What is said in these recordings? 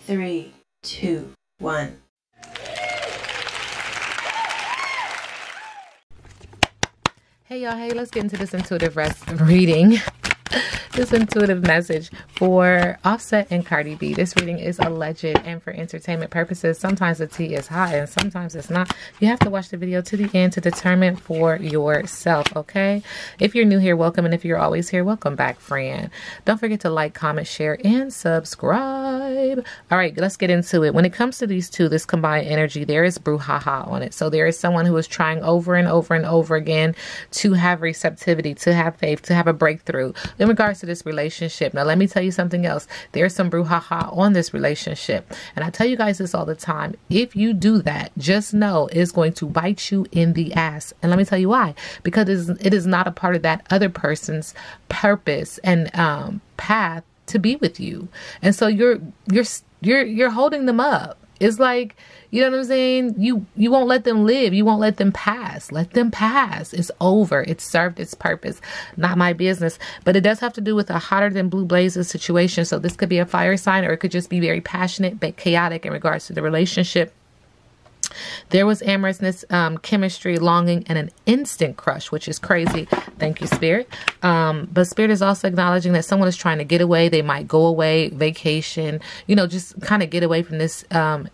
3, 2, 1. Hey y'all, hey, let's get into this intuitive reading. This intuitive message for Offset and Cardi B. This reading is alleged and for entertainment purposes. Sometimes the tea is hot and sometimes it's not. You have to watch the video to the end to determine for yourself, okay? If you're new here, welcome. And if you're always here, welcome back, friend. Don't forget to like, comment, share, and subscribe. All right, let's get into it. When it comes to these two, this combined energy, there is brouhaha on it. So there is someone who is trying over and over and over again to have receptivity, to have faith, to have a breakthrough in regards to this relationship. Now, let me tell you something else. There's some brouhaha on this relationship. And I tell you guys this all the time. If you do that, just know it's going to bite you in the ass. And let me tell you why. Because it is not a part of that other person's purpose and path to be with you. And so you're holding them up. It's like, you know what I'm saying? You won't let them live. You won't let them pass. Let them pass. It's over. It's served its purpose. Not my business. But it does have to do with a hotter than blue blazes situation. So this could be a fire sign, or it could just be very passionate but chaotic in regards to the relationship. There was amorousness, chemistry, longing, and an instant crush, which is crazy. Thank you, Spirit. But Spirit is also acknowledging that someone is trying to get away. They might go away, vacation, you know, just kind of get away from this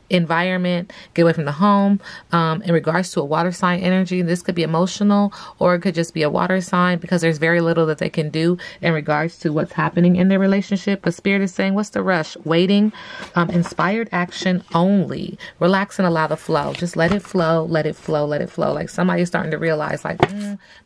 environment, get away from the home. In regards to a water sign energy, this could be emotional, or it could just be a water sign, because there's very little that they can do in regards to what's happening in their relationship. But Spirit is saying, what's the rush? Waiting, inspired action only. Relax and allow the flow. Just let it flow, let it flow, let it flow. Like somebody's starting to realize, like,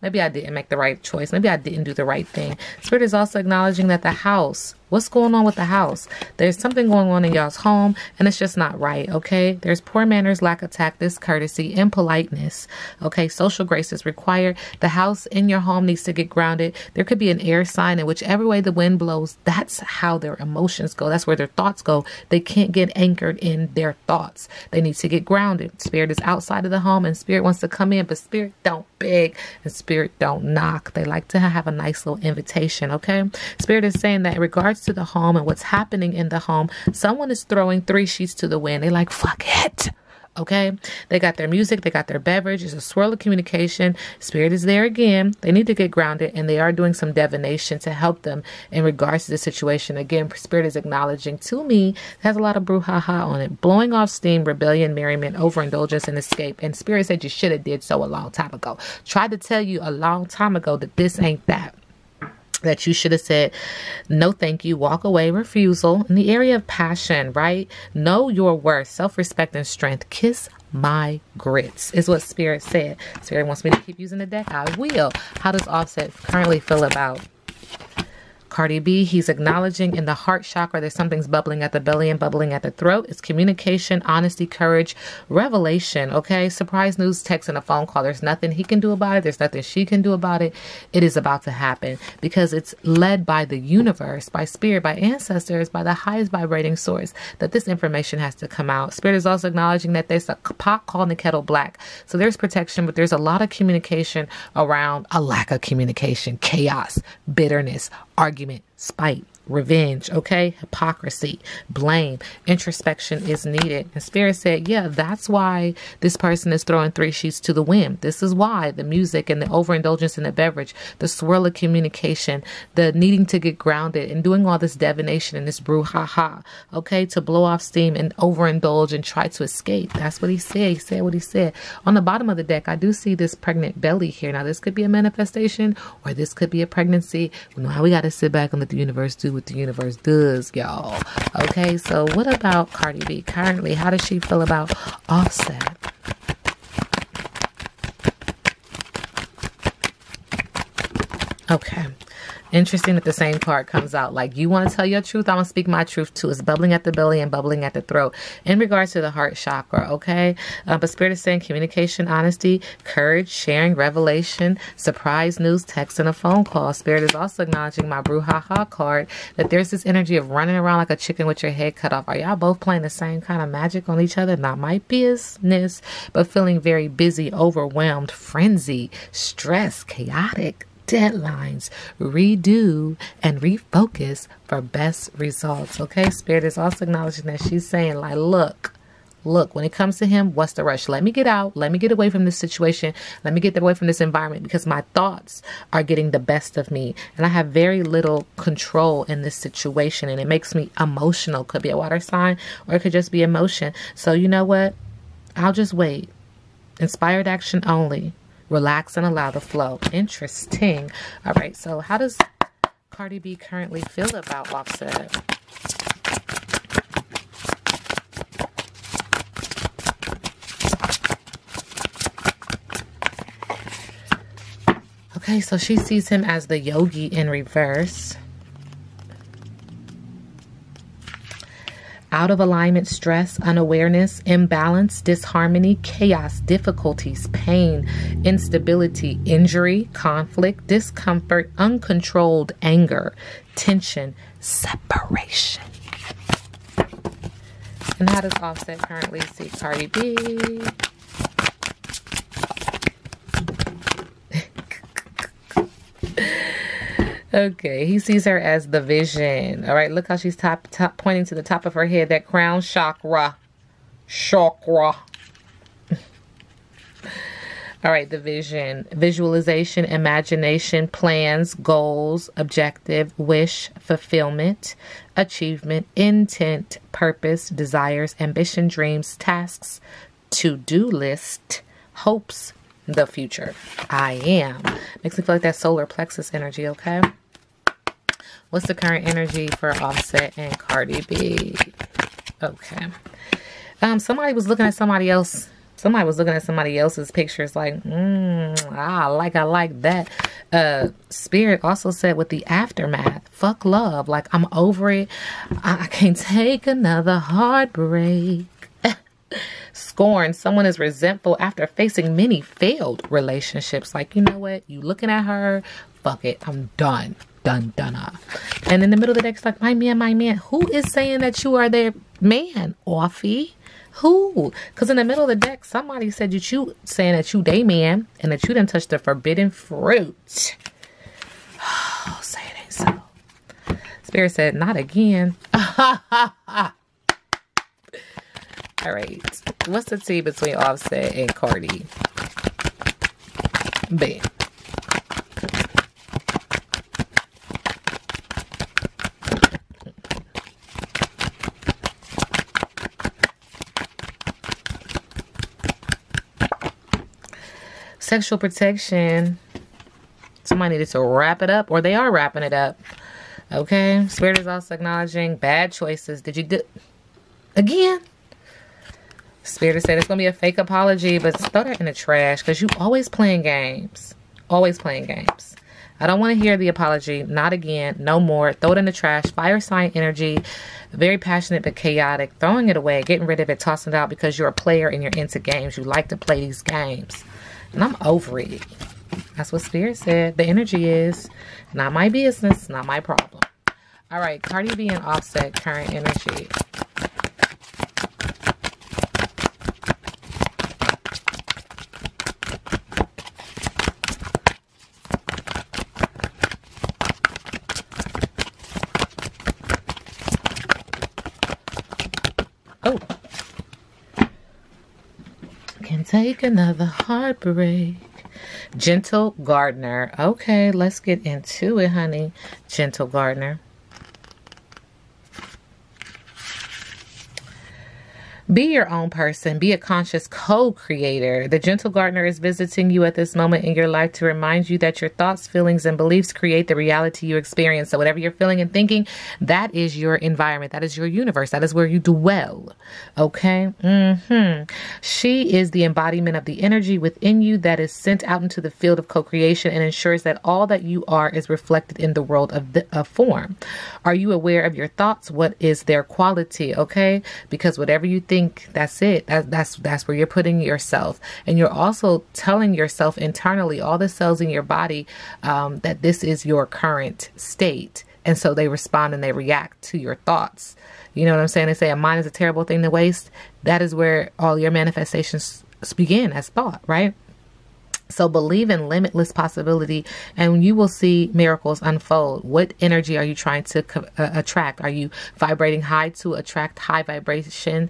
maybe I didn't make the right choice. Maybe I didn't do the right thing. Spirit is also acknowledging that the house, what's going on with the house? There's something going on in y'all's home, and it's just not right, okay? There's poor manners, lack of tact, discourtesy, impoliteness, okay? Social grace is required. The house in your home needs to get grounded. There could be an air sign, and whichever way the wind blows, that's how their emotions go. That's where their thoughts go. They can't get anchored in their thoughts. They need to get grounded. Spirit is outside of the home, and Spirit wants to come in, but Spirit don't beg, and Spirit don't knock. They like to have a nice little invitation, okay? Spirit is saying that in regards to the home and what's happening in the home, someone is throwing 3 sheets to the wind. They like, fuck it. Okay, they got their music, they got their beverage. There's a swirl of communication. Spirit is there again. They need to get grounded, and they are doing some divination to help them in regards to the situation. Again, Spirit is acknowledging to me, it has a lot of brouhaha on it. Blowing off steam, rebellion, merriment, overindulgence, and escape. And Spirit said you should have did so a long time ago. Tried to tell you a long time ago that this ain't that. That you should have said, no, thank you, walk away, refusal. In the area of passion, right? Know your worth, self-respect, and strength. Kiss my grits is what Spirit said. Spirit wants me to keep using the deck. I will. How does Offset currently feel about Cardi B? He's acknowledging in the heart chakra there's something's bubbling at the belly and bubbling at the throat. It's communication, honesty, courage, revelation, okay? Surprise news, text, and a phone call. There's nothing he can do about it. There's nothing she can do about it. It is about to happen because it's led by the universe, by Spirit, by ancestors, by the highest vibrating source, that this information has to come out. Spirit is also acknowledging that there's a pot calling the kettle black. So there's protection, but there's a lot of communication around a lack of communication, chaos, bitterness, argument, spite, revenge, okay? Hypocrisy, blame, introspection is needed. And Spirit said, yeah, that's why this person is throwing 3 sheets to the wind. This is why the music and the overindulgence in the beverage, the swirl of communication, the needing to get grounded and doing all this divination and this brouhaha, okay, to blow off steam and overindulge and try to escape. That's what he said. He said what he said. On the bottom of the deck, I do see this pregnant belly here. Now, this could be a manifestation, or this could be a pregnancy. Now we got to sit back and let the universe do what the universe does, y'all. Okay, so what about Cardi B currently? How does she feel about Offset? Okay. Interesting that the same card comes out. Like, you want to tell your truth? I'm going to speak my truth too. It's bubbling at the belly and bubbling at the throat in regards to the heart chakra, okay? But Spirit is saying communication, honesty, courage, sharing, revelation, surprise news, text, and a phone call. Spirit is also acknowledging my brouhaha card, that there's this energy of running around like a chicken with your head cut off. Are y'all both playing the same kind of magic on each other? Not my business, but feeling very busy, overwhelmed, frenzy, stressed, chaotic. deadlines, redo, and refocus for best results. Okay, Spirit is also acknowledging that she's saying, like, look, when it comes to him, what's the rush? Let me get out. Let me get away from this situation. Let me get away from this environment because my thoughts are getting the best of me. And I have very little control in this situation. And it makes me emotional. Could be a water sign or it could just be emotion. So you know what? I'll just wait. Inspired action only. Relax and allow the flow. Interesting. All right. So how does Cardi B currently feel about Offset? Okay, so she sees him as the yogi in reverse. Out of alignment, stress, unawareness, imbalance, disharmony, chaos, difficulties, pain, instability, injury, conflict, discomfort, uncontrolled anger, tension, separation. And how does Offset currently see Cardi B? Okay, he sees her as the vision. All right, look how she's pointing to the top of her head, that crown chakra. Chakra. All right, the vision. Visualization, imagination, plans, goals, objective, wish, fulfillment, achievement, intent, purpose, desires, ambition, dreams, tasks, to-do list, hopes, the future. I am. Makes me feel like that solar plexus energy, okay? What's the current energy for Offset and Cardi B? Okay. Somebody was looking at somebody else. Somebody was looking at somebody else's pictures like, I like that. Spirit also said with the aftermath, fuck love. Like, I'm over it. I can't take another heartbreak. Scorn. Someone is resentful after facing many failed relationships. Like, you know what? You looking at her. Fuck it. I'm done. Done. And in the middle of the deck, it's like, my man. Who is saying that you are their man, Offie? Who? Because in the middle of the deck, somebody said you saying that you they man and that you didn't touch the forbidden fruit. Oh, say it ain't so. Spirit said, not again. All right. What's the tea between Offset and Cardi B? Sexual protection. Somebody needed to wrap it up, or they are wrapping it up. Okay. Spirit is also acknowledging bad choices. Did you do again? Spirit said it's gonna be a fake apology, but throw that in the trash because you always playing games. Always playing games. I don't want to hear the apology. Not again. No more. Throw it in the trash. Fire sign energy. Very passionate but chaotic. Throwing it away. Getting rid of it. Tossing it out because you're a player and you're into games. You like to play these games. And I'm over it. That's what Spirit said. The energy is not my business, not my problem. All right, Cardi B and Offset, current energy. Oh. Can take another heartbreak. Gentle gardener. Okay, let's get into it, honey. Gentle gardener. Be your own person. Be a conscious co-creator. The gentle gardener is visiting you at this moment in your life to remind you that your thoughts, feelings, and beliefs create the reality you experience. So whatever you're feeling and thinking, that is your environment. That is your universe. That is where you dwell. Okay? She is the embodiment of the energy within you that is sent out into the field of co-creation and ensures that all that you are is reflected in the world of form. Are you aware of your thoughts? What is their quality? Okay? Because whatever you think, that's it. That's where you're putting yourself, and you're also telling yourself internally, all the cells in your body, that this is your current state, and so they respond and they react to your thoughts. You know what I'm saying? They say a mind is a terrible thing to waste. That is where all your manifestations begin, as thought, right? So believe in limitless possibility and you will see miracles unfold. What energy are you trying to attract? Are you vibrating high to attract high vibration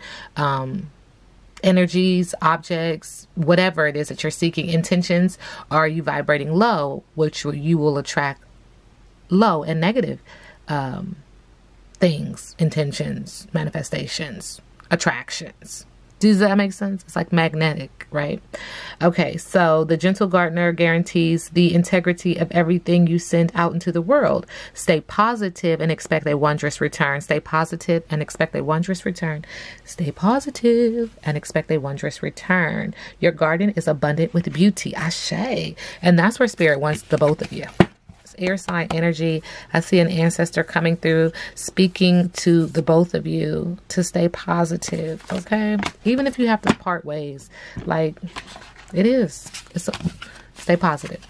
energies, objects, whatever it is that you're seeking, intentions? Or are you vibrating low, which you will attract low and negative things, intentions, manifestations, attractions? Does that make sense? It's like magnetic, right? Okay, so the gentle gardener guarantees the integrity of everything you send out into the world. Stay positive and expect a wondrous return. Stay positive and expect a wondrous return. Stay positive and expect a wondrous return. Your garden is abundant with beauty. Ashe. And that's where spirit wants the both of you. Air sign energy. I see an ancestor coming through, speaking to the both of you to stay positive. Okay, even if you have to part ways, like stay positive.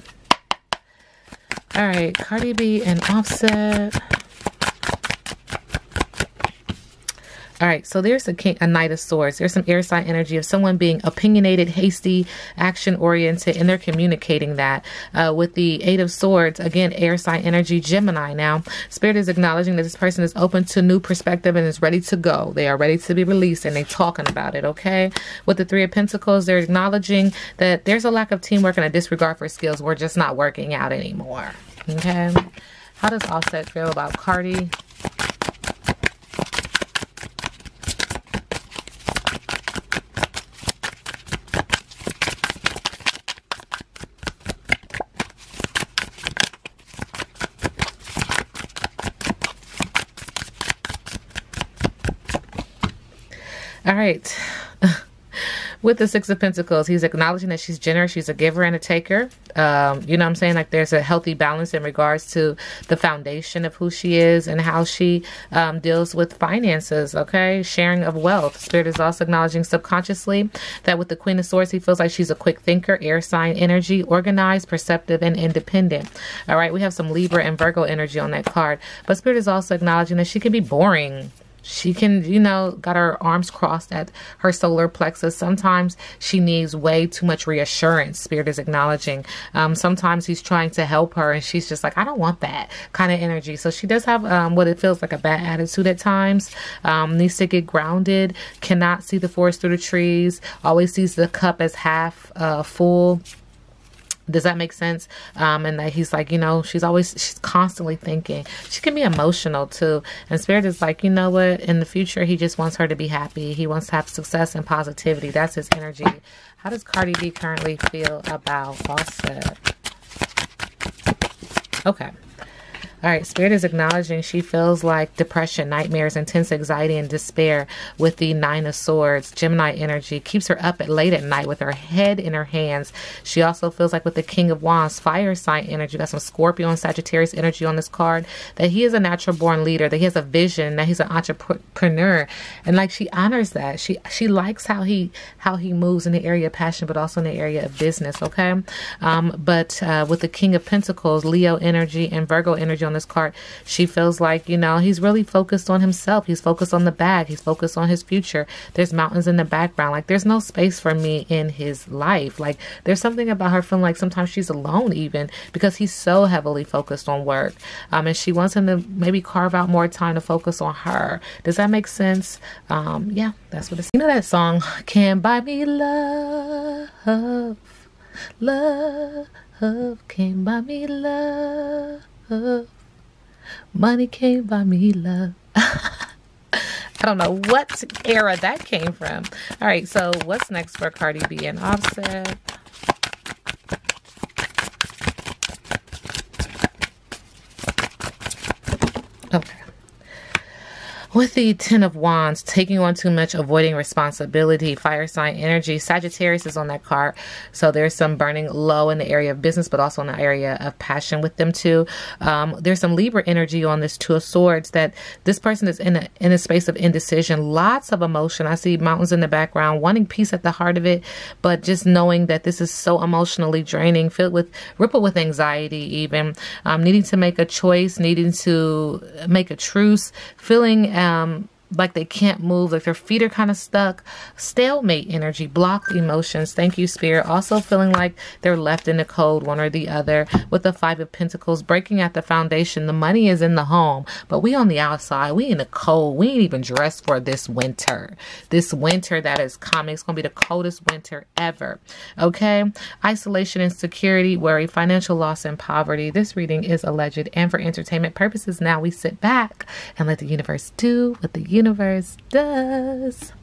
All right, Cardi B and Offset. All right, so there's a Knight of Swords. There's some air sign energy of someone being opinionated, hasty, action-oriented, and they're communicating that. With the Eight of Swords, again, air sign energy, Gemini. Now, Spirit is acknowledging that this person is open to new perspective and is ready to go. They are ready to be released, and they're talking about it, okay? With the Three of Pentacles, they're acknowledging that there's a lack of teamwork and a disregard for skills. We're just not working out anymore, okay? How does Offset feel about Cardi? All right. With the Six of Pentacles, he's acknowledging that she's generous. She's a giver and a taker. You know what I'm saying? Like there's a healthy balance in regards to the foundation of who she is and how she deals with finances. Okay. Sharing of wealth. Spirit is also acknowledging subconsciously that with the Queen of Swords, he feels like she's a quick thinker, air sign energy, organized, perceptive, and independent. All right. We have some Libra and Virgo energy on that card. But Spirit is also acknowledging that she can be boring. She can, you know, got her arms crossed at her solar plexus. Sometimes she needs way too much reassurance. Spirit is acknowledging. Sometimes he's trying to help her and she's just like, I don't want that kind of energy. So she does have what it feels like a bad attitude at times. Needs to get grounded. Cannot see the forest through the trees. Always sees the cup as half full. Does that make sense? And that he's like, you know, she's constantly thinking. She can be emotional too. And Spirit is like, you know what? In the future, he just wants her to be happy. He wants to have success and positivity. That's his energy. How does Cardi B currently feel about Offset? Okay. All right, Spirit is acknowledging she feels like depression, nightmares, intense anxiety, and despair with the Nine of Swords. Gemini energy keeps her up late at night with her head in her hands. She also feels like with the King of Wands, fire sign energy, got some Scorpio and Sagittarius energy on this card, that he is a natural born leader, that he has a vision, that he's an entrepreneur. And like she honors that. She likes how he moves in the area of passion, but also in the area of business, okay? But with the King of Pentacles, Leo energy, and Virgo energy on this card, she feels like, you know, he's really focused on himself. He's focused on the bag. He's focused on his future. There's mountains in the background. Like there's no space for me in his life. Like there's something about her feeling like sometimes she's alone even because he's so heavily focused on work. And she wants him to maybe carve out more time to focus on her. Does that make sense? Yeah, that's what it's. You know that song, Can't Buy Me Love, Love, Can't Buy Me Love. Money can't buy me love. I don't know what era that came from. All right, so what's next for Cardi B and Offset? Okay. With the Ten of Wands, taking on too much, avoiding responsibility, fire sign energy, Sagittarius is on that card. So there's some burning low in the area of business, but also in the area of passion with them too. There's some Libra energy on this Two of Swords, that this person is in a space of indecision, lots of emotion. I see mountains in the background, wanting peace at the heart of it, but just knowing that this is so emotionally draining, rippled with anxiety even, needing to make a choice, needing to make a truce, feeling like they can't move, like their feet are kind of stuck. Stalemate energy, blocked emotions. Thank you, Spirit. Also feeling like they're left in the cold, one or the other. With the Five of Pentacles, breaking at the foundation. The money is in the home, but we on the outside. We in the cold. We ain't even dressed for this winter. This winter that is coming. It's going to be the coldest winter ever. Okay? Isolation, insecurity, worry, financial loss, and poverty. This reading is alleged and for entertainment purposes. Now we sit back and let the universe do what the universe does.